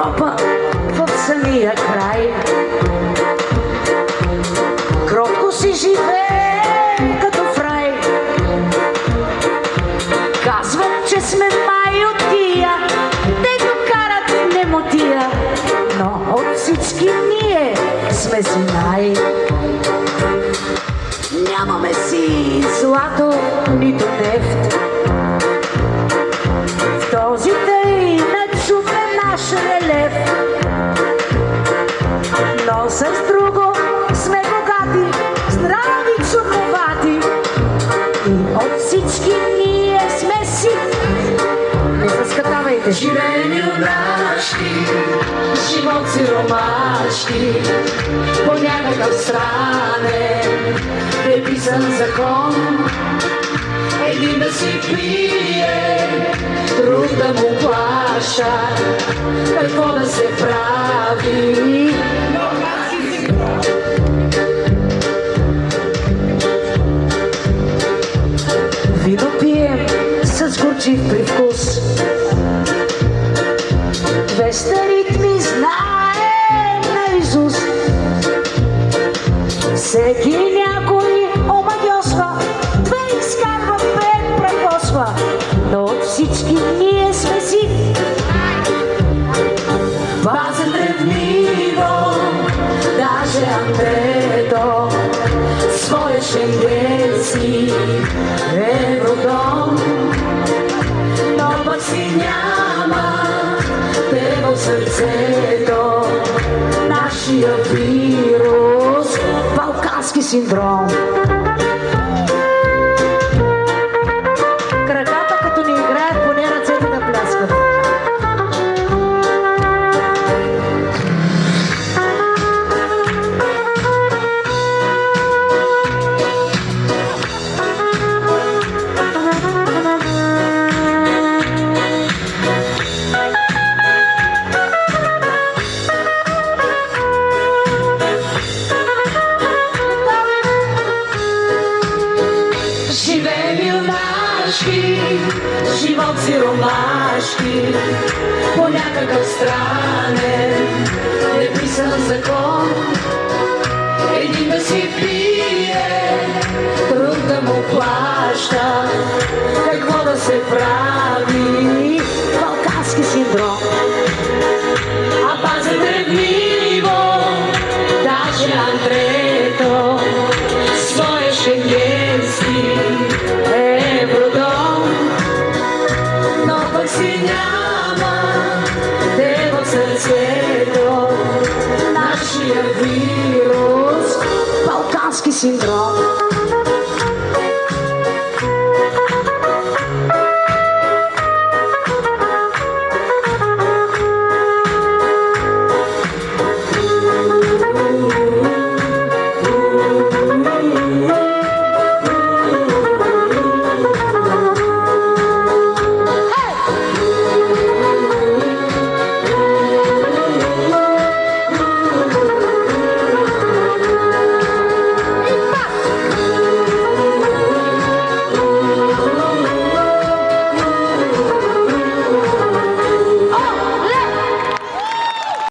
Европа в самия край. Кротко си живеем като в рай. Казват, че сме май от тия, дето карат немотия, но от всички ние сме си най. Нямаме си злато, нито нефт. В този тъй начупен наш релеф, но с друго сме богати, здрави, чудновати. И от всички ние сме си. Не заскатавайте. Живеем юнашки, живот си ромашки, по някакъв странен неписан закон. Един да си пие, друг да му плаща, какво да се прави. Вино пием с горчив привкус, 200 ритми знаем наизуст. Всеки някой омагьосва, 2 изкарва, 5 прекосва, но от всички ние сме си. Базен ревниво, даже Андредо, своя шенгенски евродом, но пък си няма те в сърцето, нашия вирус, Балкански синдром. Краката като ни играят, поне ръцете да пляскат. живеем юнашки, живот си ромашки, по някакъв странен неписан закон. Един да си пие, друг да му плаща, какво да се прави. Балкански синдром. А пазен ревниво, даже Андрето, своя шенгенски евродом, но пък си няма те в сърцето, нашия вирус, Балкански синдром.